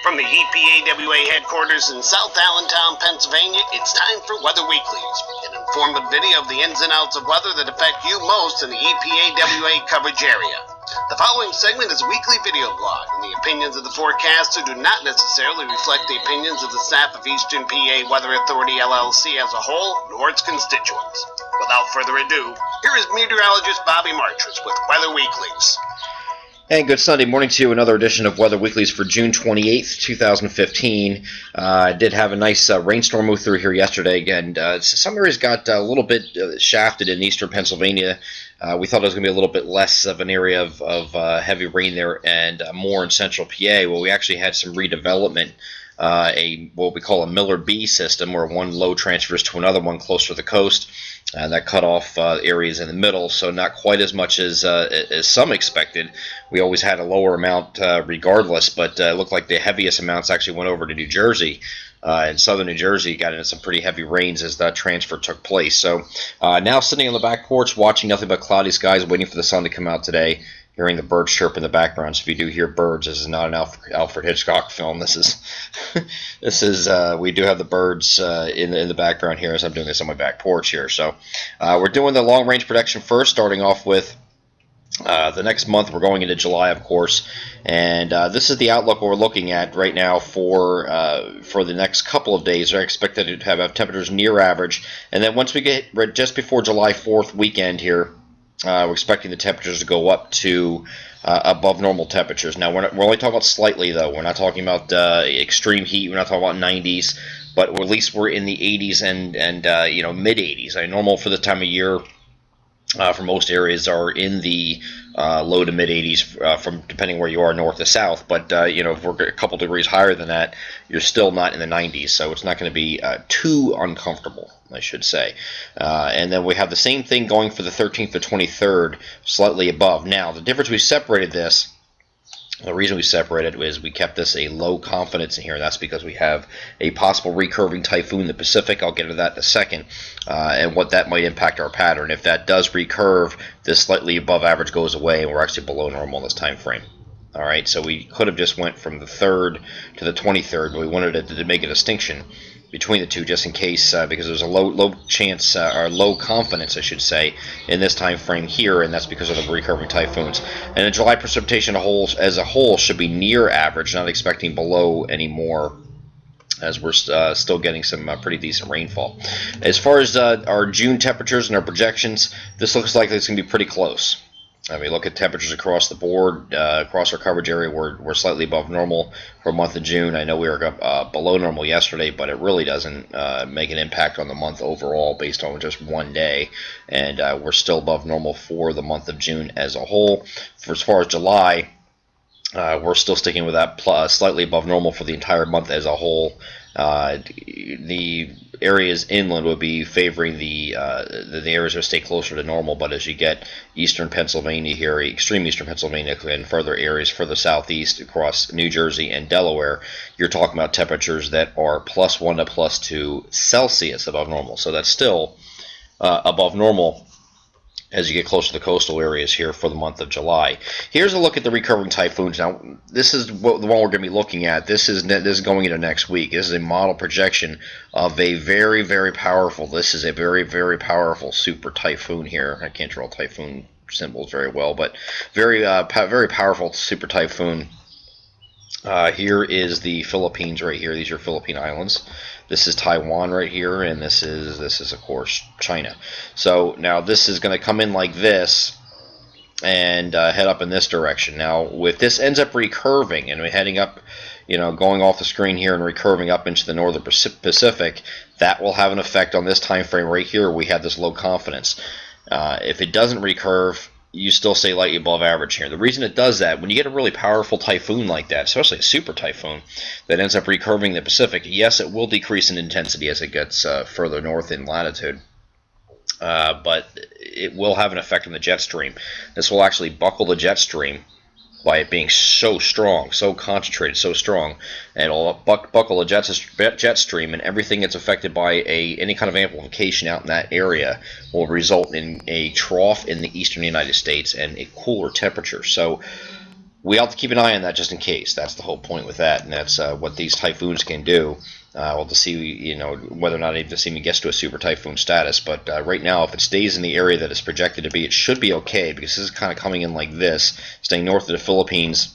From the EPAWA headquarters in South Allentown, Pennsylvania, it's time for Weather Weeklies, an informative video of the ins and outs of weather that affect you most in the EPAWA coverage area. The following segment is a weekly video blog, and the opinions of the forecaster do not necessarily reflect the opinions of the staff of Eastern PA Weather Authority LLC as a whole, nor its constituents. Without further ado, here is meteorologist Bobby Martrus with Weather Weeklies. And good Sunday morning to you. Another edition of Weather Weeklies for June 28th, 2015. I did have a nice rainstorm move through here yesterday. Again, some areas got a little bit shafted in eastern Pennsylvania. We thought it was going to be a little bit less of an area of heavy rain there and more in central PA. Well, we actually had some redevelopment. What we call a Miller B system, where one low transfers to another one closer to the coast. That cut off areas in the middle, so not quite as much as some expected. We always had a lower amount regardless, but it looked like the heaviest amounts actually went over to New Jersey. In southern New Jersey, got into some pretty heavy rains as that transfer took place. So now sitting on the back porch, watching nothing but cloudy skies, waiting for the sun to come out today. Hearing the birds chirp in the background. So if you do hear birds, this is not an Alfred Hitchcock film. This is we do have the birds in the background here as I'm doing this on my back porch here. So we're doing the long range protection first, starting off with the next month. We're going into July, of course, and this is the outlook we're looking at right now for the next couple of days. We're expected to have temperatures near average, and then once we get just before July 4th weekend here. We're expecting the temperatures to go up to above normal temperatures. Now, we're only talking about slightly, though. We're not talking about extreme heat. We're not talking about 90s, but at least we're in the 80s and mid 80s. Normal for the time of year for most areas are in the low to mid 80s, from depending where you are, north to south. But if we're a couple degrees higher than that, you're still not in the 90s, so it's not going to be too uncomfortable, I should say. And then we have the same thing going for the 13th to 23rd, slightly above. Now, the difference we separated this. The reason we separated is we kept this a low confidence in here, and that's because we have a possible recurving typhoon in the Pacific. I'll get into that in a second, and what that might impact our pattern. If that does recurve, this slightly above average goes away, and we're actually below normal in this time frame. All right, so we could have just went from the 3rd to the 23rd, but we wanted to make a distinction between the two, just in case, because there's a low chance, or low confidence, I should say, in this time frame here, and that's because of the recurving typhoons. And the July precipitation as a whole should be near average, not expecting below anymore, as we're still getting some pretty decent rainfall. As far as our June temperatures and our projections, this looks like it's going to be pretty close. I mean, look at temperatures across the board, across our coverage area. We're slightly above normal for the month of June. I know we were below normal yesterday, but it really doesn't make an impact on the month overall based on just one day. And we're still above normal for the month of June as a whole. As far as July, we're still sticking with that slightly above normal for the entire month as a whole. The areas inland would be favoring the areas that stay closer to normal, but as you get eastern Pennsylvania here, extreme eastern Pennsylvania, and further areas further southeast across New Jersey and Delaware, you're talking about temperatures that are +1 to +2 Celsius above normal. So that's still above normal as you get closer to the coastal areas here for the month of July. Here's a look at the recurring typhoons. Now, this is the one we're going to be looking at. This is going into next week. This is a model projection of a very, very powerful, this is a very, very powerful super typhoon here. I can't draw typhoon symbols very well, but very, very powerful super typhoon. Here is the Philippines right here. These are Philippine Islands. This is Taiwan right here, and this is of course China. So now this is going to come in like this and head up in this direction. Now, if this ends up recurving and we're heading up, going off the screen here and recurving up into the northern Pacific, that will have an effect on this time frame right here. We have this low confidence. If it doesn't recurve, you still stay lightly above average here. The reason it does that, when you get a really powerful typhoon like that, especially a super typhoon that ends up recurving the Pacific, yes, it will decrease in intensity as it gets further north in latitude, but it will have an effect on the jet stream. This will actually buckle the jet stream by it being so strong, so concentrated, so strong, and it'll buckle a jet stream, and everything that's affected by any kind of amplification out in that area will result in a trough in the eastern United States and a cooler temperature. So we have to keep an eye on that just in case. That's the whole point with that, and that's what these typhoons can do. We'll to see, whether or not it even gets to a super typhoon status. But right now, if it stays in the area that it's projected to be, it should be okay, because this is kind of coming in like this, staying north of the Philippines,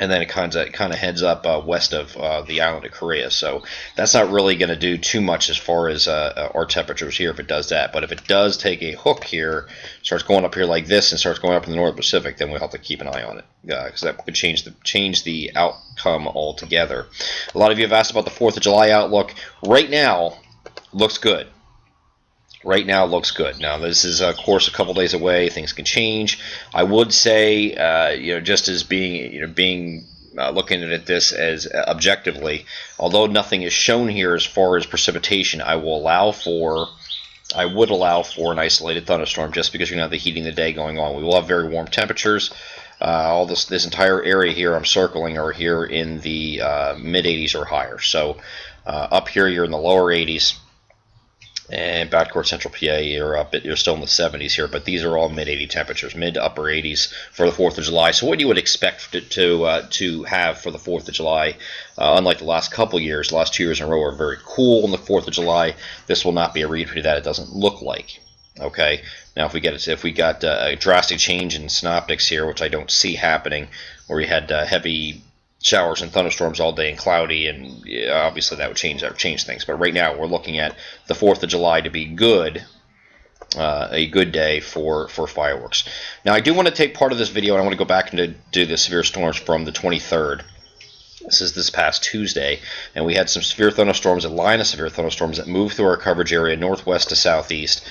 and then it kind of heads up west of the island of Korea. So that's not really going to do too much as far as our temperatures here if it does that. But if it does take a hook here, starts going up here like this, and starts going up in the North Pacific, then we'll have to keep an eye on it, because that could change the outcome altogether. A lot of you have asked about the 4th of July outlook. Right now, looks good. Right now looks good. Now this is of course a couple days away. Things can change. I would say, just as being looking at this as objectively, although nothing is shown here as far as precipitation, I would allow for an isolated thunderstorm, just because you're going to have the heating of the day going on. We will have very warm temperatures. All this entire area here I'm circling are here in the mid 80s or higher. So up here you're in the lower 80s. And back towards central PA, you're still in the 70s here, but these are all mid-80 temperatures, mid to upper 80s for the 4th of July. So what you would expect to have for the 4th of July, unlike the last couple years, the last 2 years in a row are very cool on the 4th of July. This will not be a repeat of that. It doesn't look like. Okay, now if we got a drastic change in synoptics here, which I don't see happening, where we had heavy showers and thunderstorms all day and cloudy, and obviously that would change things. But right now we're looking at the 4th of July to be good, a good day for fireworks. Now I do want to take part of this video, and I want to go back and do the severe storms from the 23rd. This is this past Tuesday, and we had some severe thunderstorms, a line of severe thunderstorms that moved through our coverage area northwest to southeast,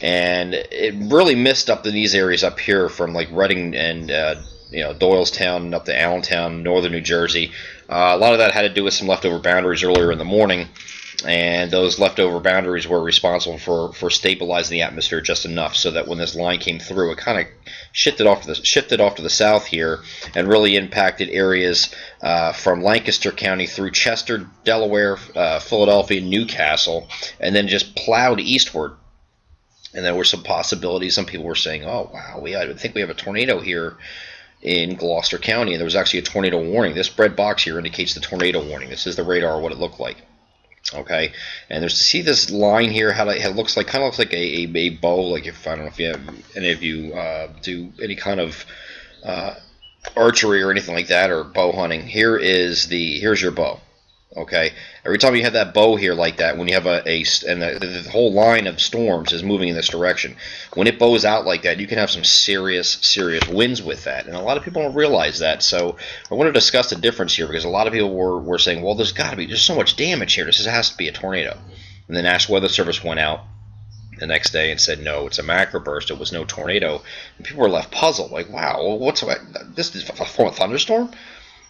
and it really missed up in these areas up here from like Reading and Doylestown up to Allentown, northern New Jersey. A lot of that had to do with some leftover boundaries earlier in the morning, and those leftover boundaries were responsible for stabilizing the atmosphere just enough so that when this line came through, it kind of shifted off to the south here and really impacted areas from Lancaster County through Chester, Delaware, Philadelphia, Newcastle, and then just plowed eastward. And there were some possibilities. Some people were saying, "Oh wow, I think we have a tornado here in Gloucester County," and there was actually a tornado warning. This red box here indicates the tornado warning. This is the radar, what it looked like. Okay, and there's to see this line here, how it looks like, kind of looks like a bow. Like I don't know if you have any of you do any kind of archery or anything like that, or bow hunting. Here's your bow. Okay, every time you have that bow here like that, when you have the whole line of storms is moving in this direction, when it bows out like that, you can have some serious winds with that, and a lot of people don't realize that. So I want to discuss the difference here, because a lot of people were saying, well, there's so much damage here, this has to be a tornado. And the National Weather Service went out the next day and said, no, it's a macroburst, it was no tornado. And people were left puzzled, like, wow, this is from a thunderstorm?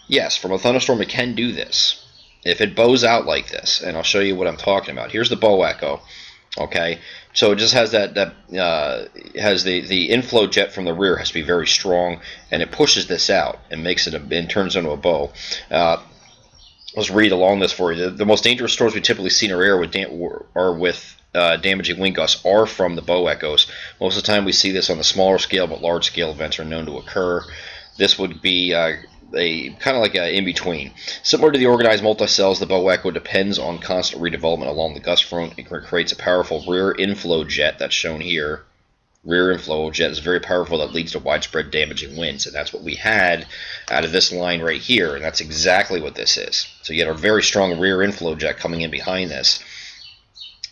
Yes, from a thunderstorm it can do this. If it bows out like this, and I'll show you what I'm talking about. Here's the bow echo. Okay, so it just has has the inflow jet from the rear has to be very strong, and it pushes this out and makes it and turns into a bow. Let's read along this for you. The most dangerous storms we typically see in our area with damaging wind gusts are from the bow echoes. Most of the time we see this on the smaller scale, but large scale events are known to occur. This would be a kind of like an in-between. Similar to the organized multicells, the bow echo depends on constant redevelopment along the gust front. It creates a powerful rear inflow jet that's shown here. Rear inflow jet is very powerful, that leads to widespread damaging winds, and that's what we had out of this line right here, and that's exactly what this is. So you get a very strong rear inflow jet coming in behind this.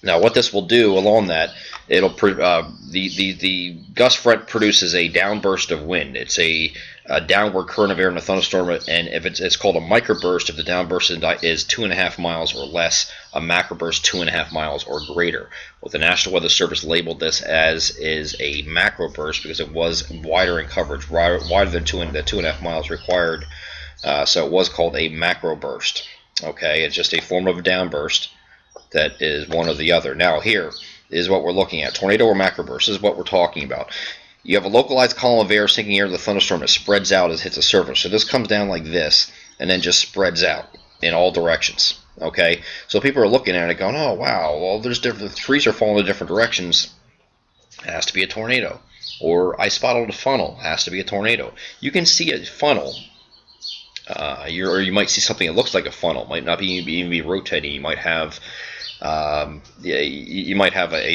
Now what this will do along that, it'll the gust front produces a downburst of wind. It's a downward current of air in a thunderstorm, and if it's called a microburst if the downburst is 2.5 miles or less, a macroburst 2.5 miles or greater. What the National Weather Service labeled this as is a macroburst because it was wider in coverage, wider than 2.5 miles required, so it was called a macroburst. Okay, it's just a form of a downburst that is one or the other. Now here is what we're looking at. Tornado or macroburst, this is what we're talking about. You have a localized column of air sinking air to the thunderstorm that spreads out as it hits the surface. So this comes down like this and then just spreads out in all directions. Okay, so people are looking at it going, oh wow, well the trees are falling in different directions. It has to be a tornado. Or I spotted a funnel, has to be a tornado. You can see a funnel, or you might see something that looks like a funnel. Might not even be rotating. You might have a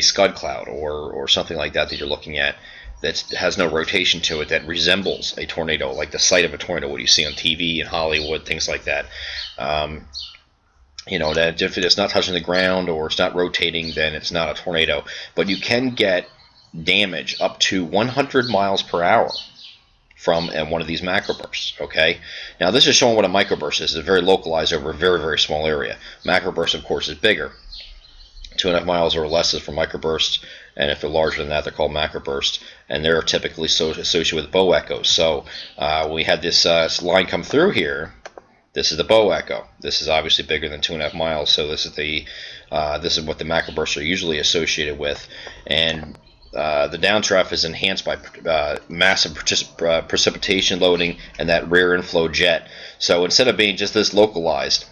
scud cloud or something like that you're looking at that has no rotation to it, that resembles a tornado, like the sight of a tornado, what you see on TV in Hollywood, things like that. That if it's not touching the ground or it's not rotating, then it's not a tornado. But you can get damage up to 100 miles per hour from one of these macrobursts. Okay, now this is showing what a microburst is. It's very localized over a very, very small area. Macroburst, of course, is bigger. 2.5 miles or less is for microbursts, and if they're larger than that, they're called macrobursts, and they're typically associated with bow echoes. So we had this line come through here. This is the bow echo. This is obviously bigger than 2.5 miles, so this is what the macrobursts are usually associated with. And the downdraft is enhanced by massive precipitation loading and that rear inflow jet. So instead of being just this localized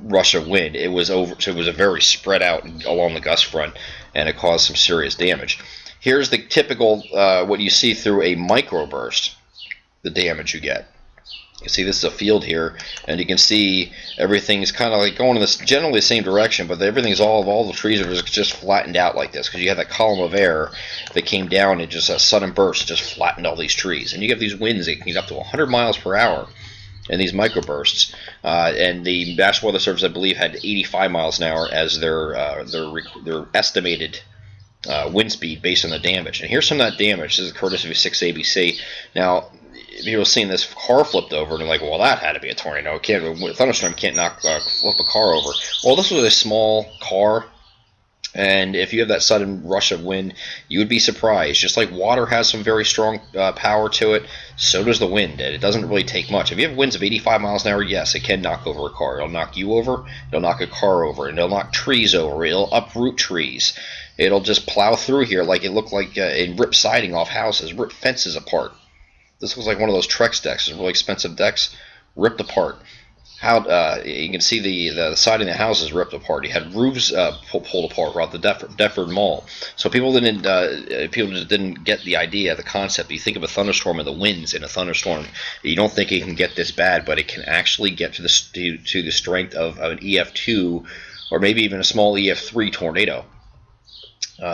rush of wind, it was a very spread out along the gust front, and it caused some serious damage. Here's the typical what you see through a microburst, the damage you get. You can see this is a field here, and you can see everything's kind of like going in this generally the same direction, but everything's all the trees are just flattened out like this because you have that column of air that came down and just a sudden burst just flattened all these trees, and you have these winds that can get up to 100 miles per hour in these microbursts, and the National Weather Service, I believe, had 85 miles an hour as their estimated wind speed based on the damage. And here's some of that damage. This is courtesy of 6ABC. Now, people seeing this car flipped over and they're like, well, that had to be a tornado. A thunderstorm can't flip a car over. Well, this was a small car, and if you have that sudden rush of wind, you would be surprised. Just like water has some very strong power to it, so does the wind. And it doesn't really take much. If you have winds of 85 miles an hour, yes, it can knock over a car. It'll knock you over, it'll knock a car over, and it'll knock trees over. It'll uproot trees. It'll just plow through here like it looked like and rip siding off houses, rip fences apart. This was like one of those Trex decks, really expensive decks, ripped apart. You can see the siding of the houses ripped apart. You had roofs pulled apart throughout the Deptford Mall. So people just didn't get the idea, the concept. You think of a thunderstorm and the winds in a thunderstorm. You don't think it can get this bad, but it can actually get to the strength of an EF2 or maybe even a small EF3 tornado.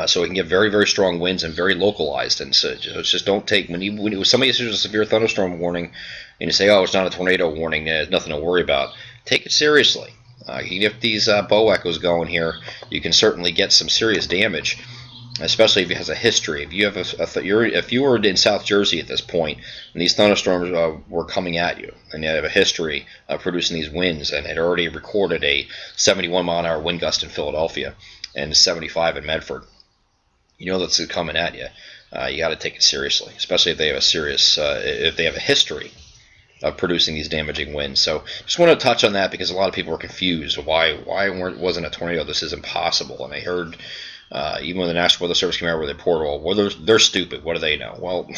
So it can get very, very strong winds and very localized. And so just don't take when somebody issues a severe thunderstorm warning, and you say, "Oh, it's not a tornado warning. There's nothing to worry about." Take it seriously. You can get these bow echoes going here. You can certainly get some serious damage, especially if it has a history. If you have if you were in South Jersey at this point, and these thunderstorms were coming at you, and you have a history of producing these winds, and had already recorded a 71 mile an hour wind gust in Philadelphia and 75 in Medford. You know that's coming at you. You got to take it seriously, especially if they have if they have a history of producing these damaging winds. So just want to touch on that because a lot of people are confused. Why wasn't a tornado? This is impossible. And I heard even when the National Weather Service came out with a report, well, they're stupid. What do they know? Well,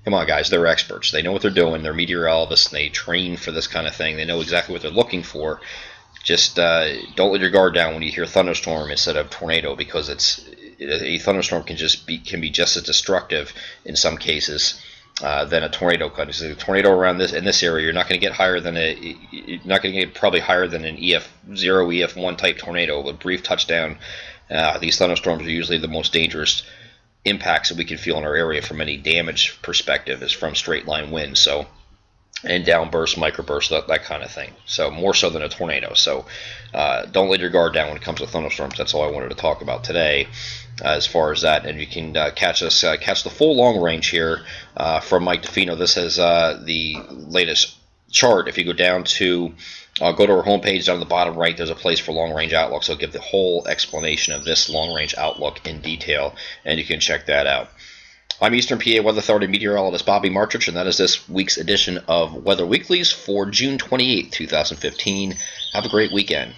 come on, guys. They're experts. They know what they're doing. They're meteorologists. They train for this kind of thing. They know exactly what they're looking for. Just don't let your guard down when you hear thunderstorm instead of tornado, because a thunderstorm can be just as destructive in some cases than a tornado could. So a tornado around in this area, you're not going to get probably higher than an EF0, EF1 type tornado with brief touchdown. These thunderstorms are usually the most dangerous impacts that we can feel in our area from any damage perspective is from straight line winds. So. And downburst, microburst, that kind of thing. So more so than a tornado. So don't let your guard down when it comes to thunderstorms. That's all I wanted to talk about today as far as that. And you can catch the full long range here from Mike DeFino. This is the latest chart. If you go down to go to our homepage down at the bottom right, there's a place for long range outlook. So I'll give the whole explanation of this long range outlook in detail, and you can check that out. I'm Eastern PA Weather Authority meteorologist Bobby Martrich, and that is this week's edition of Weather Weeklies for June 28, 2015. Have a great weekend.